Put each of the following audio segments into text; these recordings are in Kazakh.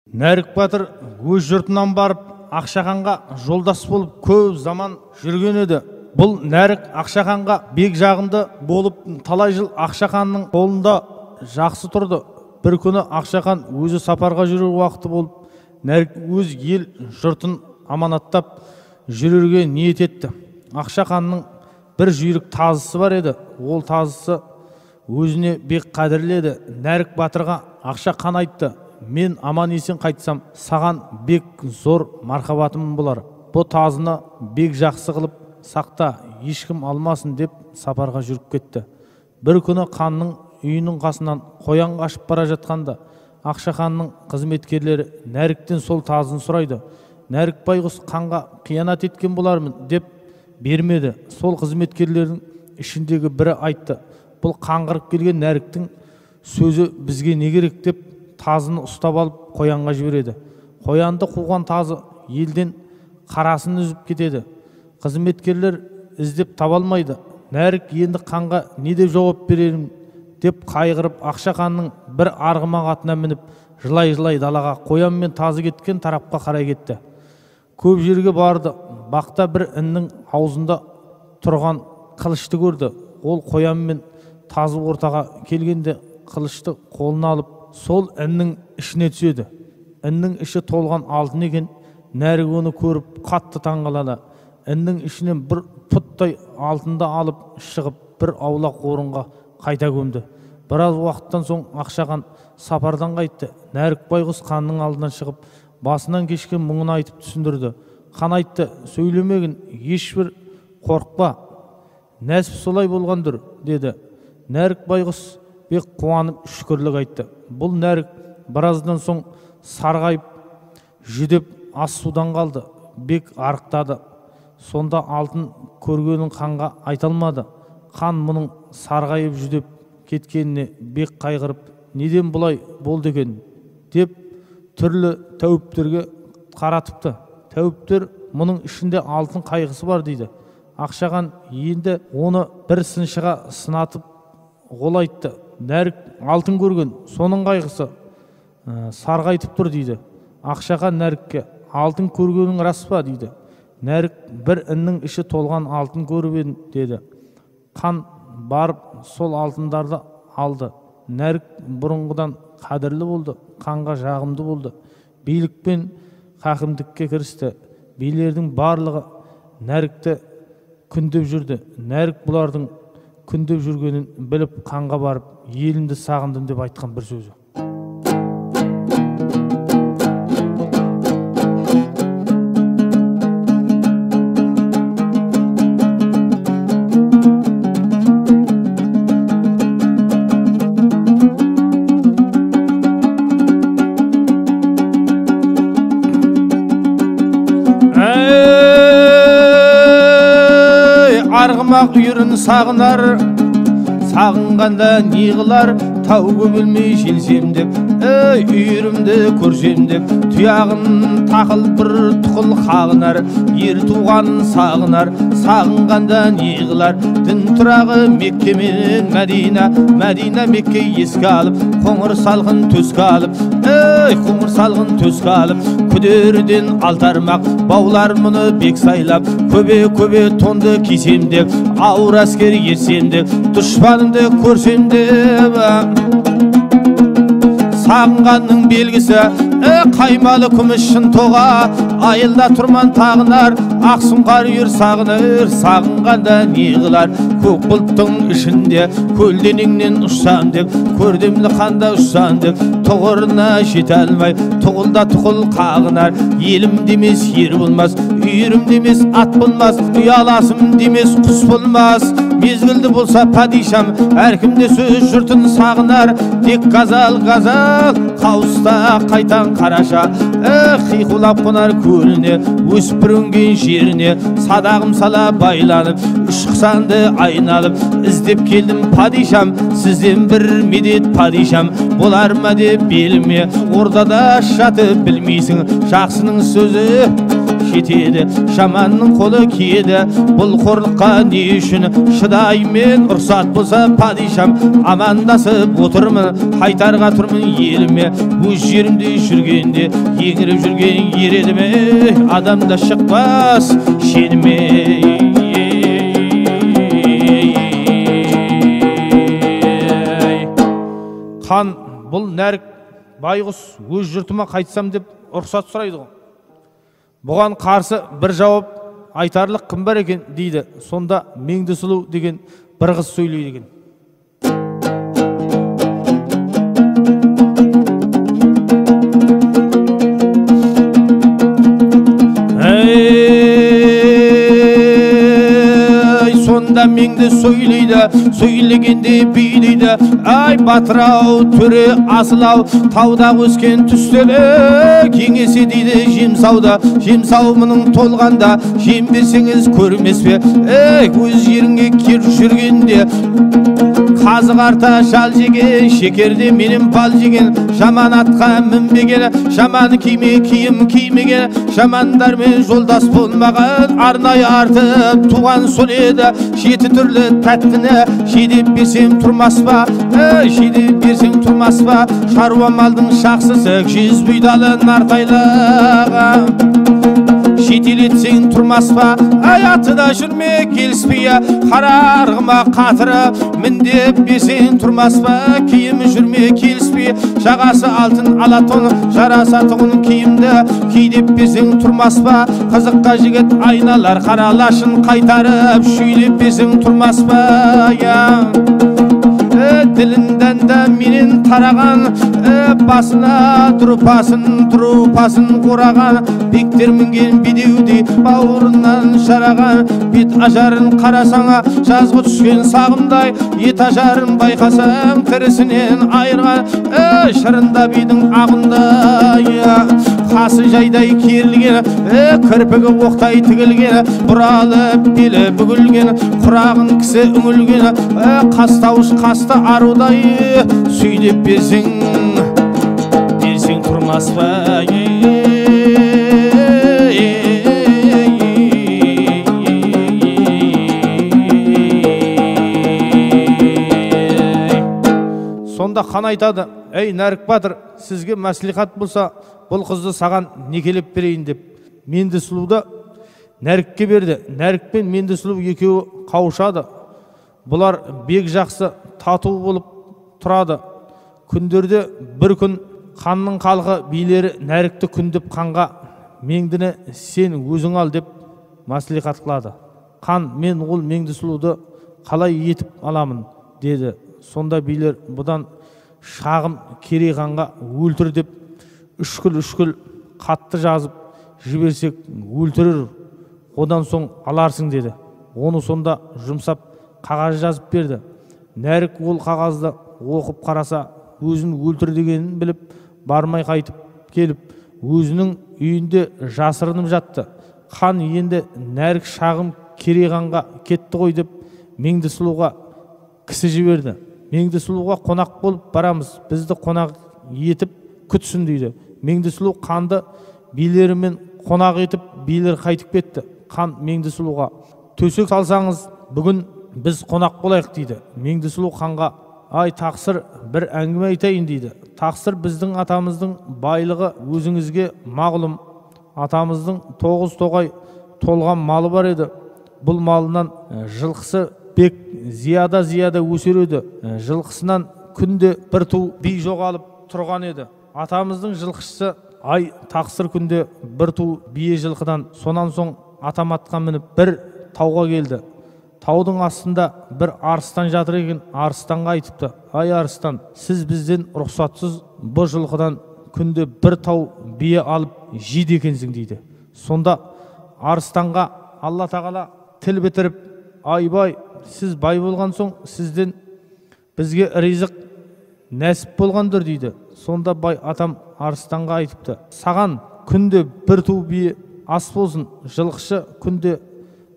Нәрік батыр өз жұртынан барып Ақшақанға жолдас болып көп заман жүрген еді. Бұл Нәрік Ақшақанға бек жағынды болып талай жыл Ақшақанның қолында жақсы тұрды. Бір күні Ақшақан өзі сапарға жүрер уақыты болып, Нәрік өз ел жұртын аманаттап жүрерге ниет етті. Ақшақанның бір жүйрік тазысы бар еді. Ол тазысы өзіне бек қадірледі. Нәрік батырға Ақшақан айтты: мен аман есен қайтсам, саған бек зор мархабатым болар. Бұл тазыны бек жақсы қылып сақта, ешкім алмасын деп сапарға жүріп кетті. Бір күні ханның үйінің қасынан қоян қашып бара жатқанда, Ақшақанның қызметкерлері Нәріктен сол тазын сұрайды. Нәрік байғұс ханға қиянат еткен болармын деп бермеді. Сол қызметкерлердің ішіндегі бірі айтты: бұл қаңғырып келген Нәріктің сөзі бізге не керек деп тазыны ұстап алып қоянға жібереді. Қоянды қуған тазы елден қарасын үзіп кетеді. Қызметкерлер іздеп таба алмайды. Нәрік енді ханға не деп жауап берерін деп қайғырып, Ақшақанның бір арғымақ атына мініп, жылай-жылай далаға қоян мен тазы кеткен тарапқа қарай кетті. Көп жерге барды. Бақта бір іннің аузында тұрған қылышты көрді. Ол қоян мен тазы ортаға келгенде қылышты қолына алып, сол іннің ішіне түседі. Іннің іші толған алтын екен. Нәрік оны көріп қатты таңғалады. Іннің ішінен бір пұттай алтынды алып шығып, бір аулақ орынға қайта көмді. Біраз уақыттан соң Ақшақан сапардан қайтты. Нәрік байғұс ханның алдынан шығып, басынан кешкен мұңын айтып түсіндірді. Хан айтты: сөйлемегін, ешбір қорықпа, нәсіп солай болғандыр, деді. Нәрік байғұс бек қуанып шүкірлік айтты. Бұл Нәрік біраздан соң сарғайып, жүдеп ас судан қалды. Бек арықтады. Сонда алтын көргенін ханға айталмады. Хан мұның сарғайып жүдеп кеткеніне бек қайғырып, неден бұлай болды екен деп түрлі тәуіптерге қаратыпты. Тәуіптер мұның ішінде алтын қайғысы бар дейді. Ақшақан енді оны бір сыншыға сынатып ол айтты: Нәрік алтын көрген, соның қайғысы сарғайтып тұр дейді. Ақшақан Нәрікке: алтын көргенің рас па дейді. Нәрік: бір іннің іші толған алтын көріп едім, деді. Хан барып сол алтындарды алды. Нәрік бұрынғыдан қадірлі болды, ханға жағымды болды. Билік пен хакімдікке кірісті. Билердің барлығы Нәрікті күндеп жүрді. Нәрік бұлардың күндеп жүргенін біліп ханға барып, елімді сағындым деп айтқан бір сөзі. Арғымақ үйірін сағынар, сағынғанда не қылар, тауға білмей желсем деп, үйірімді көрсем деп, тұяғын тақыл бір тұқыл қағынар, ер туғанын сағынар, сағынғанда не қылар, дін тұрағы Мекке мен Мәдина, Мәдина Мекке еске алып, қоңыр салғын төске алып, қоңыр салғын төске алып, күдерден алтармақ, баулар мұны бек сайлап, көбе-көбе тонды кисем деп, ауыр әскер ерсем деп, дұшпанымды көрсем деп. Сағынғанның белгісі қаймалы күміс шын тоға, айылда тұрман тағынар, ақсұңқар үйір сағыныр, сағынғанда не қылар, көк бұлттың ішінде көлденеңнен ұшсам деп, көрдемлі қанда ұшсам деп, тұғырына жете алмай тұғылда тұқыл қағынар, елім демес ер болмас, үйірім демес ат болмас, ұяласым демес құс болмас. Мезгілді болса падишам, әркімде сөз жұртын сағынар, тек газал-газал қауыста қайтан қараша, қиқулап қонар көліне, өсіп өнген жеріне, садағым сала байланып, үш қысанды айналып, іздеп келдім падишам, сізден бір медет падишам, болар ма деп беліме, ордада жатып білмейсің, жақсының сөзі жетеді, жаманның қолы киеді. Бұл қорлыққа не үшін шыдаймен, рұқсат болса падишам, амандасып отырмын, қайтарға тұрмын еліме. Өз жерімде жүргенде еңіріп жүрген ер едіме, адамда шықпас шеніме. Хан, бұл нәрік байғұс өз жұртыма қайтсам деп рұқсат сұрайды ғой. Бұған қарсы бір жауап айтарлық кім бар екен дейді. Сонда Меңдісұлу деген бір қыз сөйлейді екен. Сонда Меңді сөйлейді, сөйлегенде билейді. Ай батырау, төре асылау, тауда өскен түстелі кеңесе дейді жемсауда. Жемсау мұның толғанда, жем берсеңіз көрмес пе? Өз жеріңе кер жүргенде қазық арта жал жеген, шекерде менен бал жеген. Жаман атқа мінбеген, жаман киме киім кимеген, жамандармен жолдас болмаған, арнайы артып туған сол еді. Жеті түрлі тәттіні жедеп берсем тұрмас па? Жедеп берсең тұрмас па? Шаруа малдың шақсысы, жүз бұйдалы нартайлығы жетелетсең тұрмас па? Аятыда жүрме келіспей, қарарғыма қатыры міндеп берсең тұрмас па? Киімі жүрме келіспей, жағасы алтын алатон, жараса тұғын киімді кейдеп берсең тұрмас па? Қызыққа жігіт айналар, қаралашын қайтарып шүйлеп берсең тұрмас па? Ділінден де менен тараған, басына тұрпасын қораған, бектер мінген бедеудей бауырынан жараған. Бет ажарын қарасаңа жазғы түскен сағымдай, ет ажарын байқасаң тірісінен айырған. Шырында бидің ағындай, қасы жайдай керілген, кірпігі оқтай тігілген, бұралып белі бүгілген, құрағын кісі үңілген, қастауыш қасты арудай сөйлеп берсең тұрмас па? Сонда хан айтады: ей Нәрік батыр, сізге мәслихат болса, бұл қызды саған некелеп берейін деп. Меңдісұлуды Нәрікке берді. Нәрік пен Меңдісұлу екеуі қауышады. Бұлар бек жақсы тату болып тұрады. Күндерде бір күн ханның халқы билері Нәрікті күндіп ханға Меңдіні сен өзің ал деп мәслихат қылады. Хан: мен ол Меңдісұлуды қалай етіп аламын деді. Сонда билер: бұдан шағым Керей ханға өлтір деп үшкіл қатты жазып жіберсек өлтірір, одан соң аларсың деді. Оны сонда жұмсап қағаз жазып берді. Нәрік ол қағазды оқып қараса, өзін өлтір дегенін біліп, бармай қайтып келіп, өзінің үйінде жасырынып жатты. Хан енді Нәрік шағым Керей ханға кетті ғой деп Меңдісұлуға кісі жіберді. Меңдісұлуға қонақ болып барамыз, бізді қонақ етіп күтсін дейді. Меңдісұлу ханды билерімен қонақ етіп, билер қайтып кетті. Хан Меңдісұлуға: төсек салсаңыз, бүгін біз қонақ болайық дейді. Меңдісұлу ханға: ай тақсыр, бір әңгіме айтайын дейді. Тақсыр, біздің атамыздың байлығы өзіңізге мағлұм. Атамыздың 9 тоғай толған малы бар еді. Бұл малынан жылқысы бек зияда өсер еді. Жылқысынан күнде бір ту бей жоғалып тұрған еді. Атамыздың жылқышысы: ай тақсыр, күнде бір ту бие жылқыдан, сонан соң атам атқа мініп бір тауға келді. Таудың астында бір арыстан жатыр екен. Арыстанға айтыпты: ай арыстан, сіз бізден рұқсатсыз бұл жылқыдан күнде бір тау бие алып жейді екенсің дейді. Сонда арыстанға Алла тағала тіл бітіріп: айбай, сіз бай болған соң сізден бізге ризық нәсіп болғандыр дейді. Сонда бай атам арыстанға айтыпты: саған күнде бір ту бие ас болсын, жылқышы күнде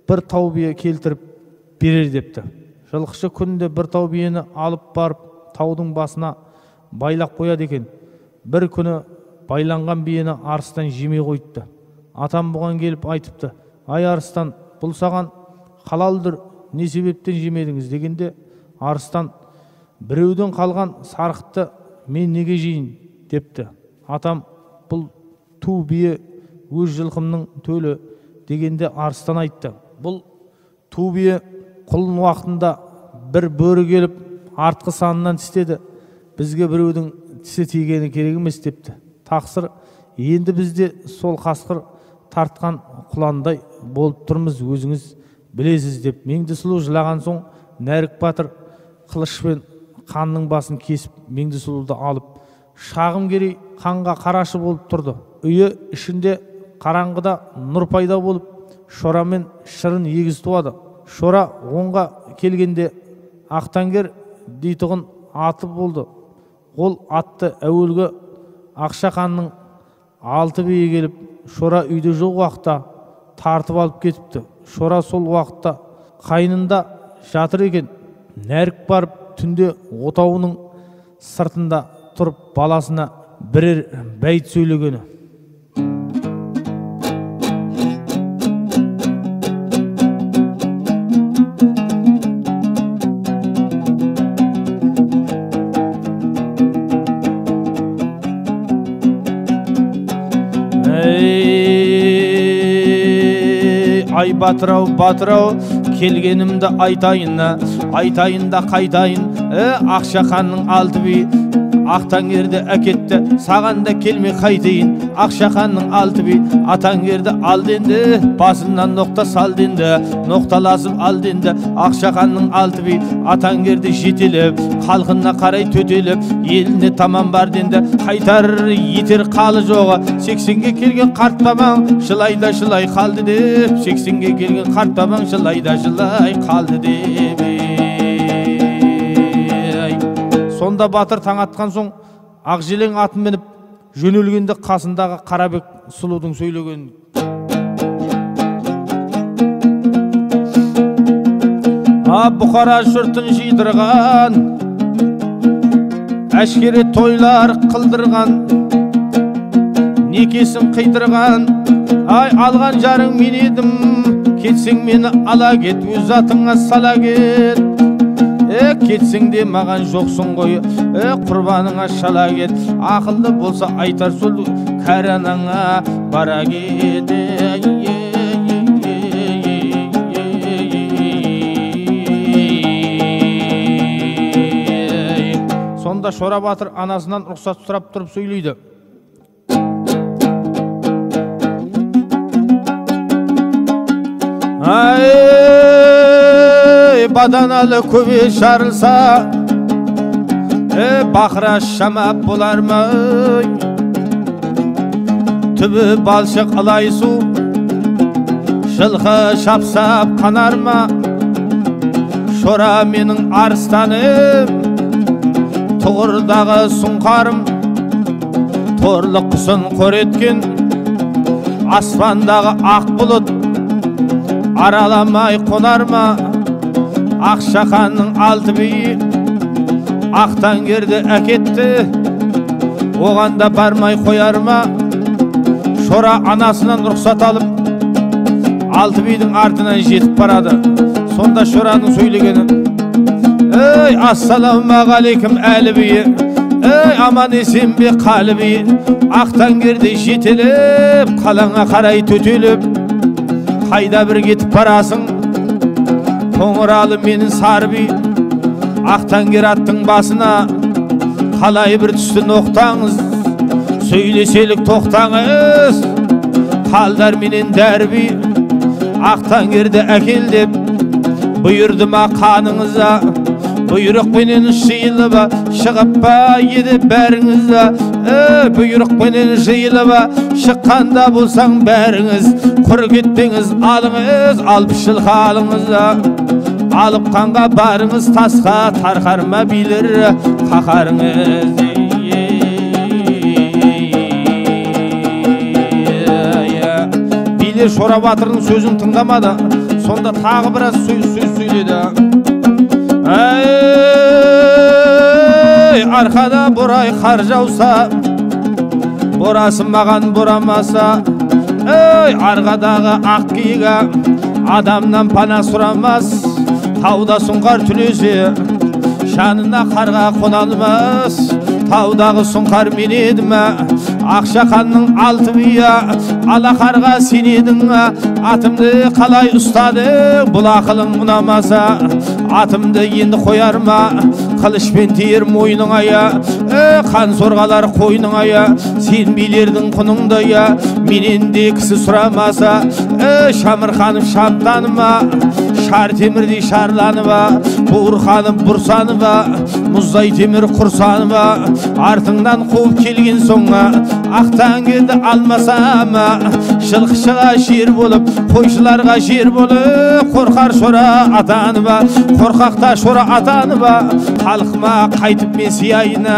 бір тау бие келтіріп берер депті. Жылқышы күнде бір тау биені алып барып таудың басына байлап қояды екен. Бір күні байланған биені арыстан жемей қойыпты. Атам бұған келіп айтыпты: ай арыстан, бұл саған халалдыр, не себептен жемедіңіз дегенде, арыстан: біреуден қалған сарқытты мен неге жейін депті. Атам: бұл ту бие өз жылқымның төлі дегенде, арыстан айтты: бұл ту бие құлын уақытында бір бөрі келіп артқы санынан тістеді, бізге біреудің тісі тигені керек емес депті. Тақсыр, енді бізде сол қасқыр тартқан құландай болып тұрмыз, өзіңіз білесіз деп. Меңдісұлу жылаған соң Нәрік батыр қылышпен қанның басын кесіп Меңдісұлуды алып, шағым керей қанға қарашы болып тұрды. Үйі ішінде қараңғыда нұр пайда болып, Шора мен Шырын егіз туады. Шора оңға келгенде Ақтангер дейтұғын аты болды. Ол атты әуелгі Ақшақанның 6 биі келіп, Шора үйде жоқ уақытта тартып алып кетіпті. Шора сол уақытта қайнында жатыр екен. Нәрік барып түнде отауының сыртында тұрып баласына бірер бәйт сөйлегені. Ай батырау, батырау, келгенімді айтайын да қайтайын. Ақшақанның 6 биі Ақтангерді әкетті, саған да келмей қайтайын. Ақшақанның 6 биі Атангерді алденді, басынан ноқта салденді, ноқталасып алденді. Ақшақанның 6 биі Атангерді жетеліп, халқына қарай төтеліп, еліне тамам бар денді. Қайтар етер қалы жоғы, 80-ге келген қарт бабаң жылайда жылай қалды деп. 80-ге келген қарт бабаң жылайда жылай қалды деп. Сонда батыр таң атқан соң Ақжелең атын мініп жөнелгенде, қасындағы Қарабек сұлудың сөйлеген: Бұқара жұртын жидырған, әшкере тойлар қылдырған, некесін қидырған. Ай алған жарың мен едім, кетсең мені ала кет, өз атыңа сала кет. Кетсең де маған жоқсың ғой, құрбаныңа шала кет. Ақылды болса айтар сол кәрі анаңа бара кет. Сонда Шора батыр анасынан рұқсат сұрап тұрып сөйлейді: баданалы көбе жарылса, бақыра шамап болар ма? Түбі балшық алай су, жылқы шапсап қанар ма? Шора менің арыстаным, тұғырдағы сұңқарым, торлы құсын қор еткен, аспандағы ақ бұлыт араламай қонар ма? Ақшақанның 6 биі Ақтангерді әкетті, оған да бармай қояр ма? Шора анасынан рұқсат алып 6 бидің артынан жетіп барады. Сонда Шораның сөйлегені: ассаламағалейкум әлі биі, аман есен бе қалы биі. Ақтангерді жетелеп, қалаңа қарай төтеліп, қайда бір кетіп барасың? Қоңыралы менің сары би, Ақтангер аттың басына қалай бір түсті ноқтаңыз, сөйлеселік тоқтаңыз. Қалдар менен дәрби Ақтангерді әкел деп бұйырды ма қаныңыза? Бұйрық менен жиылып шығып па еді бәріңіз? Бұйрық менен жиылып шыққанда болсаң бәріңіз, құр кетпеңіз, алыңыз алып жылқы алыңыз. Алып қанға барыңыз, тасқа тарқарма билер қақарыңыз. Билер Шора батырдың сөзін тыңдамады. Сонда тағы біраз сөз сөйледі: арқада борай қар жауса, борасын маған борамаса, ey арғадағы ақ киігі адамнан пана сұрамас, тауда сұңқар түлесе жанына қарға қона алмас. Таудағы сұңқар мен едім, Ақшақанның алты бия, алақарға сен едің, атымды қалай ұстадың, бұл ақылың ұнамаса, атымды енді қояр ма, қылышпен тиер мойның ая, қан сорғалар қойның ая, сен билердің құныңды ая, менен де кісі сұрамаса, Шамырқанып шаптаныма, шар темірдей шарланыма, буырқанып бұрсаныма, мұздай темір құрсаныма, артыңдан қуып келген соңға ақтан келді алмасама, жылқышыға жер болып, қойшыларға жер болып, қорқар шора атаныма, қорқақта шора атаныма, халқыма қайтып мен сияйына,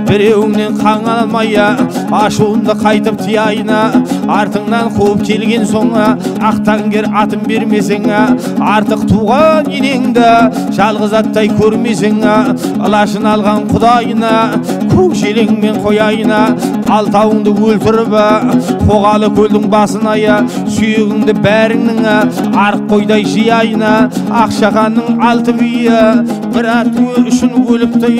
біреуіңнен қаңа алмайя, ашуымды қайтып тияйына, артыңнан қуып келген соңға ақтан кер атын бермесеңа, артық туған енеңді жалғыз аттай көрмесеңа, ылашын алған құдайына көк желеңмен қояйына, алтауыңды өлтіріп қоғалы көлдің басына сүйегіңді бәріңнің арық қойдай жияйына. Ақшақанның алты биі бір атуы үшін өліпті,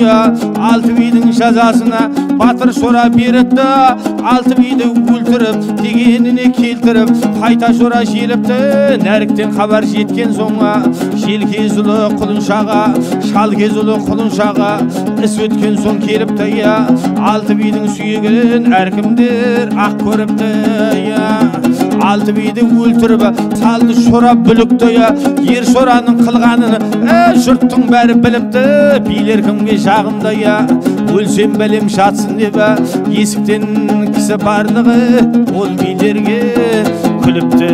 алты бидің жазасына батыр шора беріпті, алты биді өлтіріп дегеніне келтіріп қайта шора желіпті. Нәріктен хабар жеткен соңға желкезұлы құлыншаға, шалкезұлы құлыншаға іс өткен соң келіпті, алты бидің сүйегін әркімдер ақ көріпті. Алты биді өлтіріп салды шора бүлікті, ер шораның қылғанын жұрттың бәрі біліпті. Билер кімге жағымды, өлсем бәлем жатсын деп есіктен кісі барлығы ол билерге күліпті.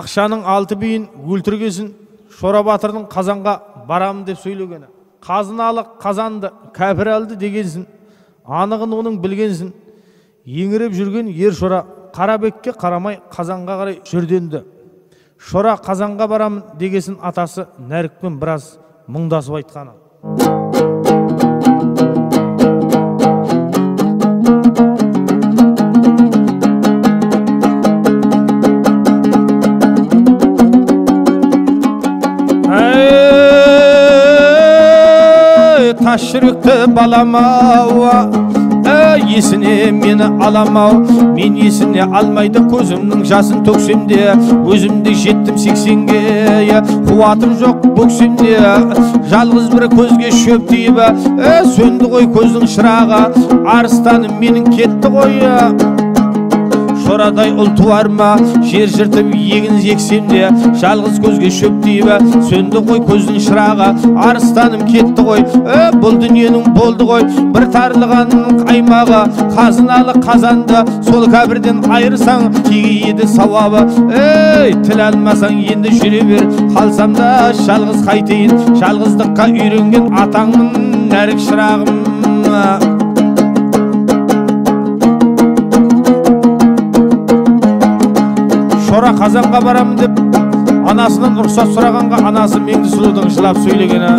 Ақшаның алты биін өлтіргесін Шора батырдың қазанға барамын деп сөйлегені. Қазыналы қазанды кәпір алды дегенсін, анығын оның білгенсін. Еңіреп жүрген ер Шора Қарабекке қарамай қазанға қарай жүрденді. Шора қазанға барамын дегесін атасы Нәрікпен біраз мұңдасып айтқаны. Таш жүректі баламау, есіне мені аламау, мен есіне алмайды көзімнің жасын төксемде, өзімде жеттім 80-ге, қуатым жоқ бөксемде, жалғыз бір көзге шөп тиіп, сөнді ғой көздің шырағы, арыстаным менің кетті ғой. Шорадай ұл туар ма, жер жыртып егін ексемде, жалғыз көзге шөп тиіп, сөнді ғой көздің шырағы, арыстаным кетті ғой. Бұл дүниенің болды ғой бір тарлығанның қаймағы, қазыналы қазанды сол кәбірден айырсаң тегі еді сауабы. Тіл алмасаң енді жүре бер, қалсам да жалғыз қайтейін, жалғыздыққа үйренген атаңмын Нәрік шырағым. Шора қазанға барамын деп анасынан рұқсат сұрағанға анасы Меңдісұлудың жылап сөйлегені.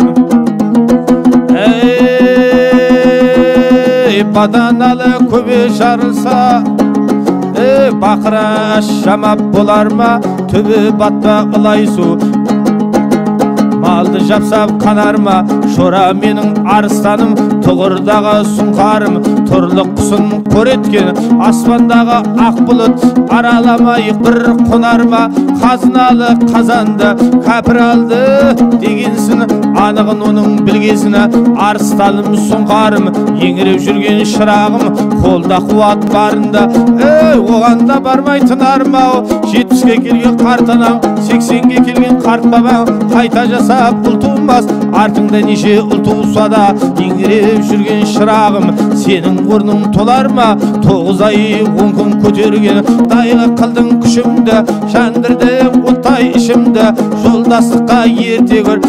Баданалы көбе жарылса, бақыра шамап болар ма, төбе батпа ылай су, малды жапсап қанар ма. Шора менің арыстаным, тұғырдағы сұңқарым, тұрлық құсын қор еткен, аспандағы ақ бұлыт араламай бір қонар ма. Қазыналы қазанды кәпір алды дегенсін, анығын оның білгесін, арыстаным сұңқарым, еңіреп жүрген шырағым, қолда қуат барында, оғанда бармай тынар ма. 70-ге келген қарт анам, 80-ге келген қарт бабам, қайта жасап ұл туылмас, артыңда неше ұл туылса да, еңіреп жүрген шырағым, сенің орның толар ма. 9 ай 10 күн көтерген дайғы қылдың күшімді, жандырдың оттай ішімді. Жолдастыққа ерте көр,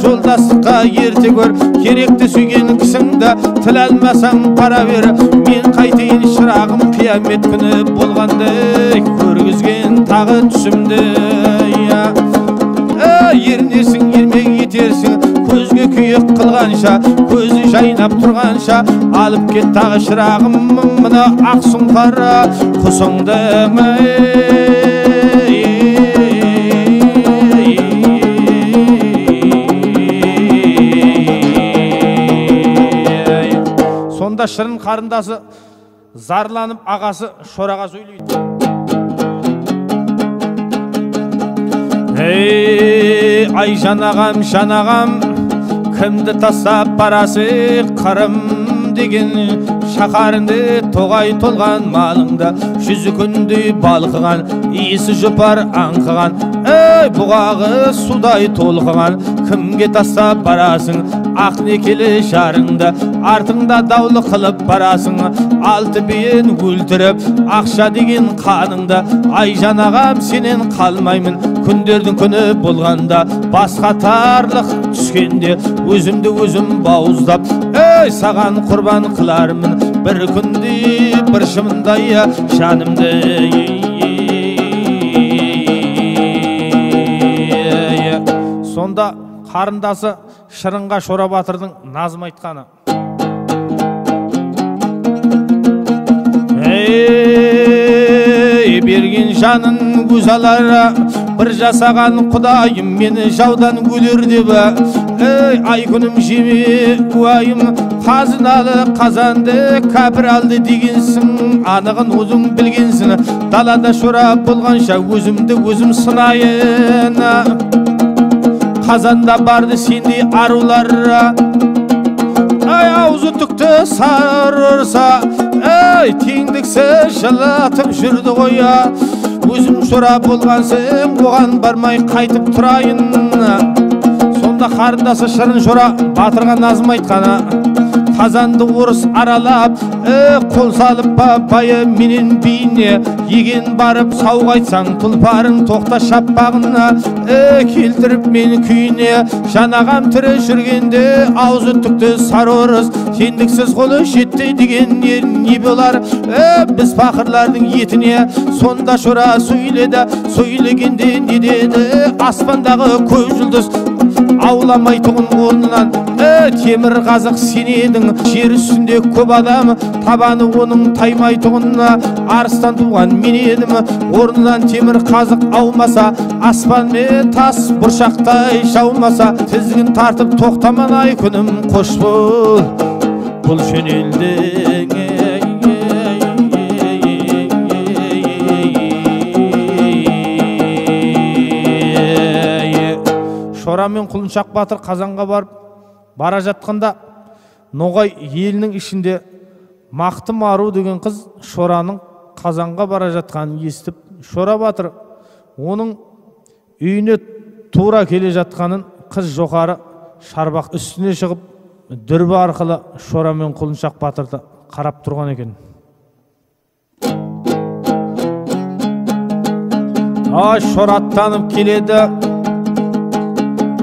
жолдастыққа ерте көр, керекті сүйген кісіңді, тіл алмасаң бара бер. Мен қайтейін шырағым, қиямет күні болғандай көргізген тағы түсімді. Ернесің ермек етерсің, көзге күйе тұрғанша, көзі жайнап тұрғанша, алып кет тағы шырағым мына ақ сұңқар құсыңдың. Сонда шырын қарындасы зарланып ағасы Шораға сөйлейді. Айжан ағам, жан ағам, кімді тастап барасы, Қырым деген шаһарыңды, тоғай толған малыңда, жүзі күндей балқыған, иісі жұпар аңқыған, бұғағы судай толқыған, кімге тастап барасың, ақ некелі жарыңды, артыңда даулы қылып барасың, алты биен өлтіріп, ақша деген қаныңды. Айжан ағам, сенен қалмаймын, күндердің күні болғанда, басқа тарлық түскенде, өзімді өзім бауыздап, саған құрбан қылармын, бір күнде бір шымындай жанымды. Сонда қарындасы шырынға Шора батырдың назым айтқаны: берген жанын көз алар, бір жасаған құдайым мені жаудан өлер деп. Ай күнім жеме уайым, қазыналы қазанды кәпір алды дегенсің, анығын өзің білгенсің. Далада Шора болғанша өзімді өзім сынайын, қазанда барды сендей арулар. Аузы түкті сарырса, теңдіксіз жылатып жүрді қоя. Өзім Шора болғансың, оған бармай қайтып тұрайын. Сонда қарындасы шырын Шора батырға назым айтқаны: қазанды орыс аралап, қол салып байы менен бейне, еген барып сауға айтсаң, тұлпарың тоқта шаппағына, келтіріп мені күйіне. Жан ағам тірі жүргенде, аузы түкті сары орыс, теңдіксіз қолы жетті деген не болар біз пақырлардың етіне. Сонда Шора сөйледі, сөйлегенде не деді: аспандағы көк жұлдыз ауламайтұғын орнынан, темір қазық сен едің, жер үстінде көп адам, табаны оның таймайтұғынна, арыстан туған мен едім. Орнынан темір қазық аумаса, аспан мен тас бұршақтай жаумаса, тізгін тартып тоқтаман ай күнім, қош бол бұл жөнелдің. Шора мен Құлыншақ батыр Қазанға бара жатқанда, Ноғай елінің ішінде Мақтым ару деген қыз Шораның Қазанға бара жатқанын естіп, Шора батыр оның үйіне тура келе жатқанын, қыз жоғары шарбақ үстіне шығып, дүрбі арқылы Шора мен Құлыншақ батырды қарап тұрған екен. Шора аттанып келеді,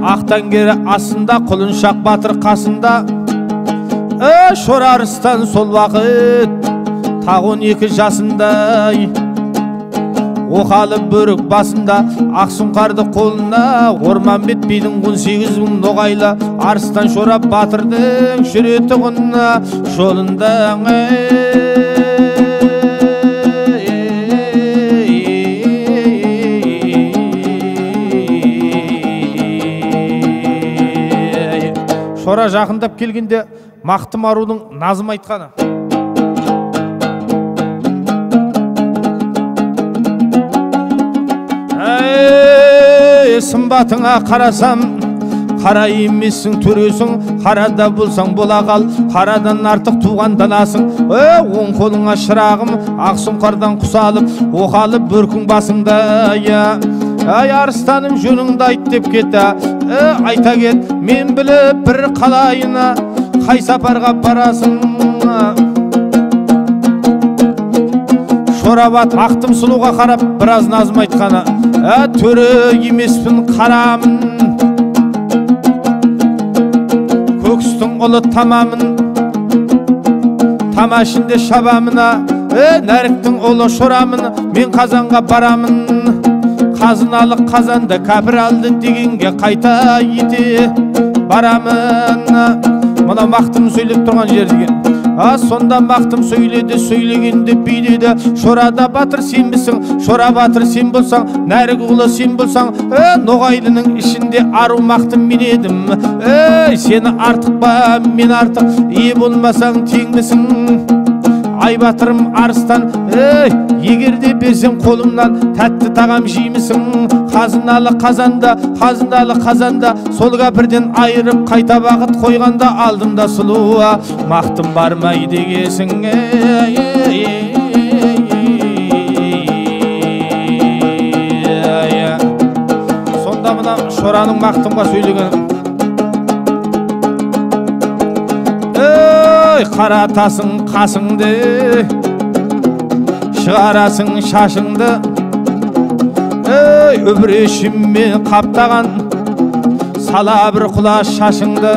ақтан кері асында, Құлыншақ батыр қасында. Шора арыстан сол уақыт тағы 12 жасындай, оқалы бөрік басында, Ақсұңқарды қолына, Орманбет бидің 18 мың ноғайлы, арыстан Шора батырдың жүреті ғынна жолында. Шора жақындап келгенде Мақтым арудың назым айтқаны: сымбатыңа қарасам, қара емессің, төресің, қарада болсаң бола қал, қарадан артық туған данасың. Оң қолыңа шырағым, Ақсұңқардан құсалып, оқалы бөркің басыңда. Ай арыстаным жөніңді айт деп кетті, айта кет, мен біліп бір қалайына, қай сапарға барасың. Шора батыр Мақтым сұлуға қарап біраз назым айтқаны: төре емеспін, қарамын, көкстің ұлы тамамын, тама ішінде шабамына, нәріктің ұлы Шорамын, мен Қазанға барамын, қазыналық қазанды кәпір алды дегенге қайта ете. барамын. Мына мақтым сөйлеп тұрған жер деген. Сонда мақтым сөйледі, сөйлегенде бүйдеді. Шорада батыр сенбісің, шора батыр сен болсаң, нәрік ұлы сен болсаң, ноғайлының ішінде ару мақтым мен едім. Сені артық ба, мен артық, болмасаң теңдісің. Ай батырым арыстан, егерде берсем қолымнан, тәтті тағам жеймісің. Қазыналы қазанда, сол кәпірден айырып қайта бақыт қойғанда алдымда сұлуа, мақтым бармай дегесің. Сонда мына шораның мақтымға сөйлеген. Қаратасың қасыңды, шығарасың шашыңды, өбірешіммен қаптаған, сала бір құлаш шашыңды.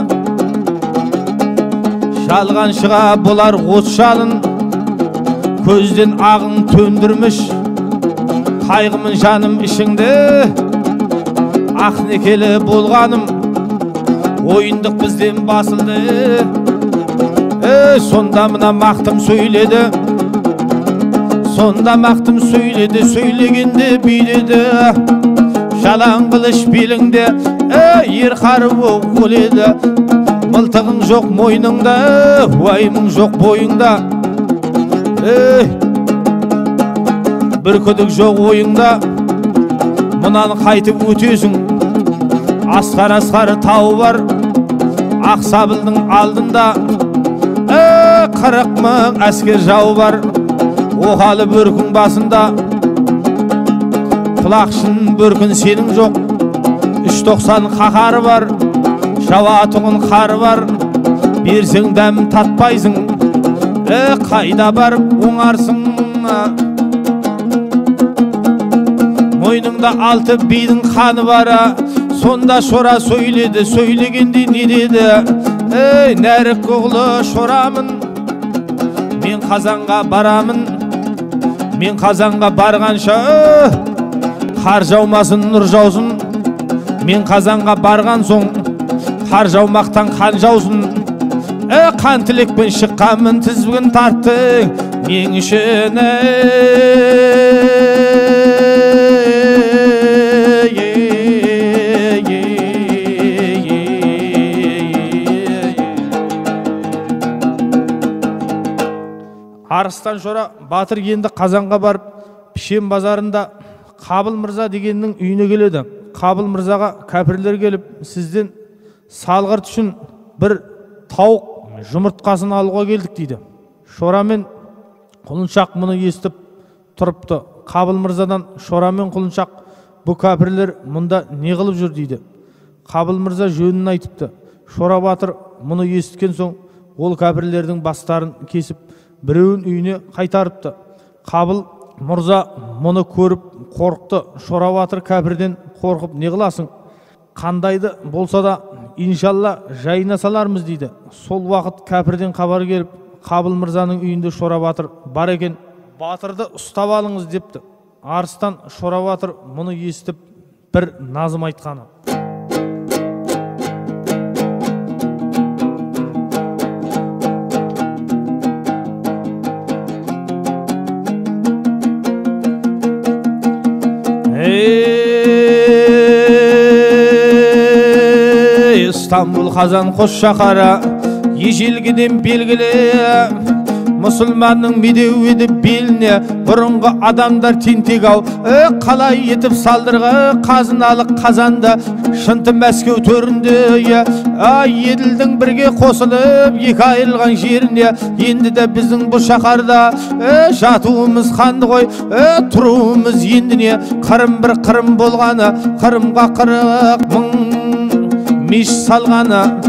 Жалған шыға болар от жалын, көзден ағын төндірміш, қайғымын жаным ішіңді. Ақ некелі болғаным, ойындық бізден басылды. Сонда мына мақтым сөйледі, сонда мақтым сөйледі, сөйлегенде бүйдеді. Жалаң қылыш беліңде, ер қары ол еді. Мылтығың жоқ мойныңда, уайымың жоқ бойыңда. Бір күдік жоқ ойыңда, мұнан қайтып өтесің. Асқар тау бар, ақ сабылдың алдында. 40 мың әскер жау бар, оқалы бөркің басында. Құлақшын бөркін сенің жоқ, 390 қақары бар, жауатығын қары бар. Берсең дәм татпайсың, қайда барып оңарсың. Мойныңда 6 бидің қаны бара. Сонда шора сөйледі, сөйлегенде не деді? Нәрік ұғлы шорамын, мен Қазанға барамын. Мен Қазанға барғанша қар жаумасын, нұр жаусын. Мен Қазанға барған соң қар жаумақтан қан жаусын. Қан тілекпен шыққанмын, тізгін тарттың мен үшін. Арыстан шора батыр енді Қазанға барып, Пішен базарында Қабыл мырза дегеннің үйіне келеді. Қабыл мырзаға кәпірлер келіп, сізден салғырт үшін бір тауық жұмыртқасын алуға келдік дейді. Шорамен Құлыншақ мұны естіп тұрыпты. Қабыл мырзадан Шорамен Құлыншақ, бұл кәпірлер мұнда не қылып жүр дейді. Қабыл мырза жөнін айтыпты. Шора батыр мұны естіген соң ол кәпірлердің бастарын кесіп, біреуін үйіне қайтарыпты. Қабыл мырза мұны көріп қорықты. Шора батыр кәпірден қорқып не қыласың? Қандайды болса да иншалла жайына салармыз дейді. Сол уақыт кәпірден хабар келіп, Қабыл мырзаның үйінде Шора батыр бар екен. Батырды ұстап алыңыз депті. Арыстан Шора батыр мұны естіп бір назым айтқаны. İstanbul Қазан қос шаһары ежелгіден белгілі. Мұсылманның медеу еді беліне, бұрынғы адамдар тентек ау. Қалай етіп салдырғы қазыналы Қазанда, шынты Мәскеу төрінде. Еділдің бірге қосылып екі айырылған жеріне. Енді де біздің бұл шаһарда жатуымыз қанды ғой, тұруымыз енді не? Қырым бір қырым болғаны, Қырымға 40 мың меш салғаны.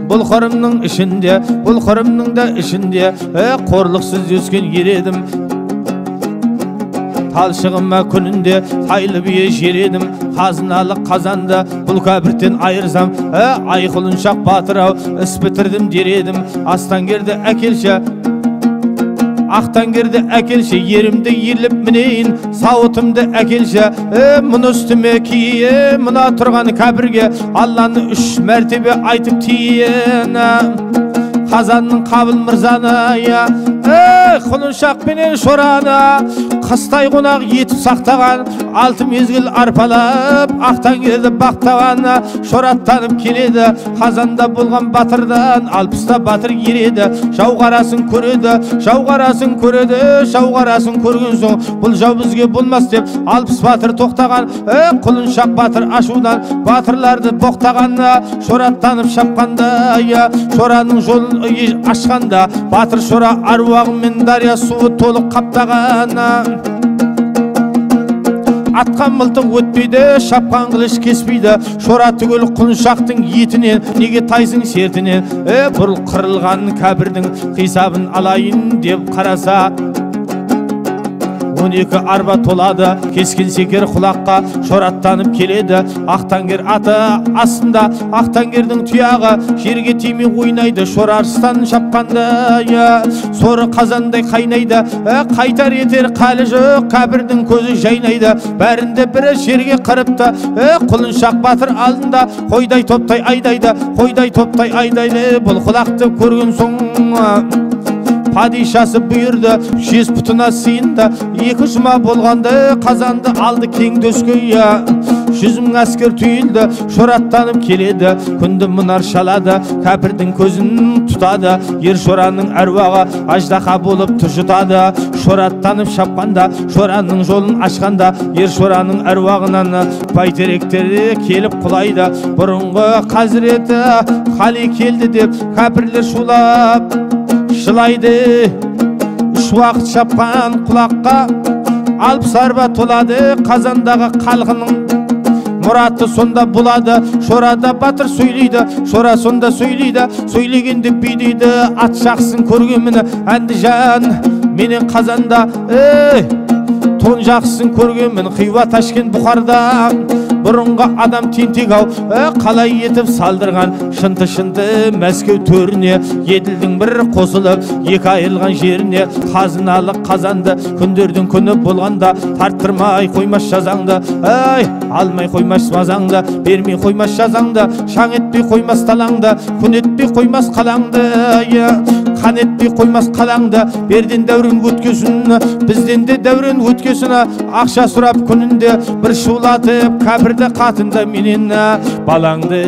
Бұл Қырымның ішінде, бұл Қырымның да ішінде қорлықсыз өскен ер едім. Талшығыма күнінде тайлы бие жер едім. Қазыналы Қазанды бұл кәпірттен айырсам, ай Құлыншақ батыр ау, іс бітірдім дер едім. Астан керді әкелші, Ақтангерді әкелші, ерімді ерліп мінейін, сауытымды әкелші, мұны үстіме киейін, мұна тұрған кәбірге Алланы 3 мәртебе айтып тиейін. Қазанның Қабыл мырзаны, құлыншақ пенен Шораны қыстай қонақ етіп сақтаған, 6 мезгіл арпалап Ақтангерді бақтаған. Шораттанып келеді, қазанда болған батырдан 60-та батыр ереді. Жауғарасын көреді, жауғарасын көреді, жауғарасын көрген соң бұл жау бізге болмас деп 60 батыр тоқтаған. Құлыншақ батыр ашудан батырларды боқтаған. Шораттанып шапқанда, Шораның жолын ашқанда, батыр Шора аруағымен дария суы толық қаптаған. Атқан мылтық өтпейді, шапқан қылыш кеспейді. Шора түгел құлыншақтың етінен, неге тайсың сертінен? Бұрыл қырылған кәбірдің қисабын алайын деп қараса, 12 арба толады, кескен секер құлаққа. Шораттанып келеді, Ақтангер аты астында, Ақтангердің тұяғы жерге тимей ойнайды. Шора арыстан шапқанда, соры қазандай қайнайды, қайтар етер қалы жоқ, кәбірдің көзі жайнайды. Бәрінде бірі жерге қырыпты, құлыншақ батыр алдында, қойдай топтай айдайды, қойдай топтай айдайды. Бұл құлақты көрген соң падишасы бұйырды, 6 пұтына сыйынды. 2 жұма болғанды, қазанды алды кең дөскөй. 100 мың әскер түйілді, Шораттанып келеді, күнді мұнар шалады, кәпірдің көзін тұтады. Ер Шораның әруағы аждаһа болып тұжытады. Шораттанып шапқанда, Шораның жолын ашқанда, Ер Шораның әруағынан бәйтеректері келіп құлайды. Бұрынғы қазіреті хали келді деп кәпірлер шулап жылайды. 3 уақыт шапқан құлаққа 60 арба толады, қазандағы қалғының мұраты сонда болады. Шорада батыр сөйлейді, Шора сонда сөйлейді, сөйлегенде бүйдейді. Ат жақсын көргенмін Әндіжан, менен қазанда тон жақсын көргенмін Хиуа, Ташкент, Бұхарда. Бұрынғы адам тентек ау, қалай етіп салдырған шынты Мәскеу төріне. Еділдің бір қосылып 2 айырылған жеріне. Қазыналы қазанды күндердің күні болғанда, тарттырмай қоймас жазаңды, алмай қоймас мазаңды, бермей қоймас жазаңды, шаң етпей қоймас талаңды, күн етпей қоймас қалаңды, қан етпей қоймас қалаңды. Берден дәурен өткесін, бізден де дәурен өткесін. Ақша сұрап күнінде бір шулатып, кәпірді қатында менен балаңды.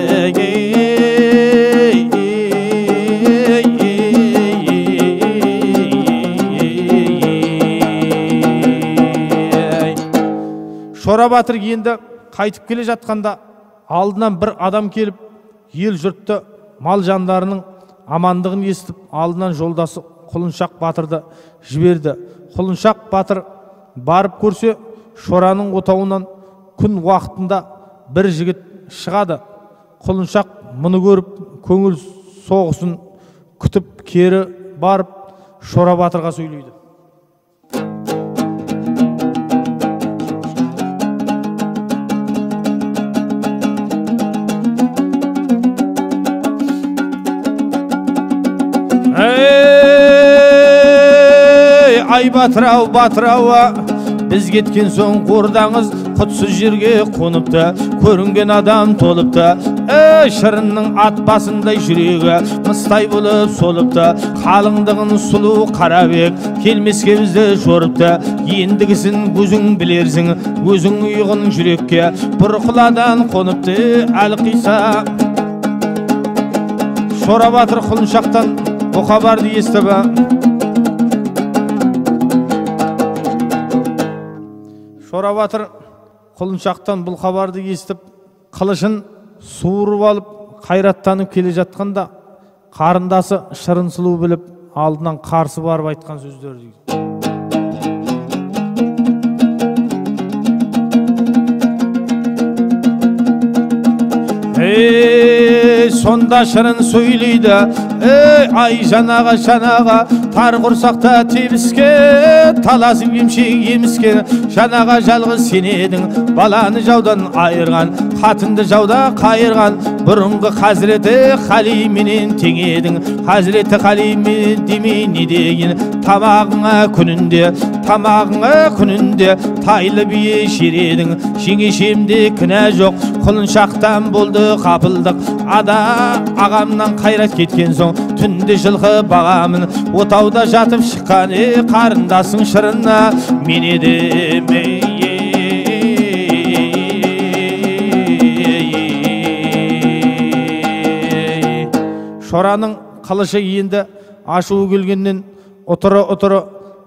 Шора батыр енді қайтып келе жатқанда, алдынан бір адам келіп, ел жұртты, мал жандарының амандығын естіп, алдынан жолдасы Құлыншақ батырды жіберді. Құлыншақ батыр барып көрсе, Шораның отауынан күн уақытында бір жігіт шығады. Құлыншақ мұны көріп, көңіл соғысын күтіп кері барып Шора батырға сөйлейді. Ай батырау, батырауа, біз кеткен соң қордаңыз құтсыз жерге қоныпты, көрінген адам толыпты. Шырынның ат басындай жүрегі мыстай болып солыпты, қалыңдығын сұлу қарабек келмеске бізді жорыпты. Ендігісін өзің білерсің, өзің ұйғын жүрекке бұрқыладан қоныпты әлқиса. Шора батыр Құлыншақтан бұл хабарды естіп, Шора батыр Құлыншақтан бұл хабарды естіп, қылышын суырып алып, қайраттанып келе жатқанда, қарындасы шырын сұлу біліп, алдынан қарсы барып айтқан сөздер дейді. Сонда шырын сөйлейді, ай жанаға тар құрсақта тебіске таласып емшек еміске жанаға жалғыз сен едің баланы жаудан айырған қатынды жауда қайырған бұрынғы Хазіреті Халименен тең едің Хазіреті Халимен демей не деген тамағыңа күнінде тайлы бие шередің жеңешемде кінә жоқ құлыншақтан болды қапылдық ағамнан қайрат кеткен соң түнде жылқы бағамын отауда жатып шыққан қарындасың шырына мен едім Шораның қылышы енді ашуы келгеннен ұтыры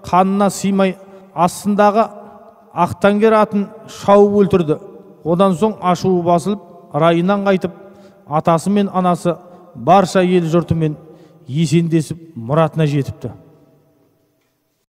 қанына сыймай астындағы ақтангер атын шауып өлтірді. Одан соң ашуы басылып, райынан қайтып, атасы мен анасы барша ел жұртымен есендесіп мұратына жетіпті.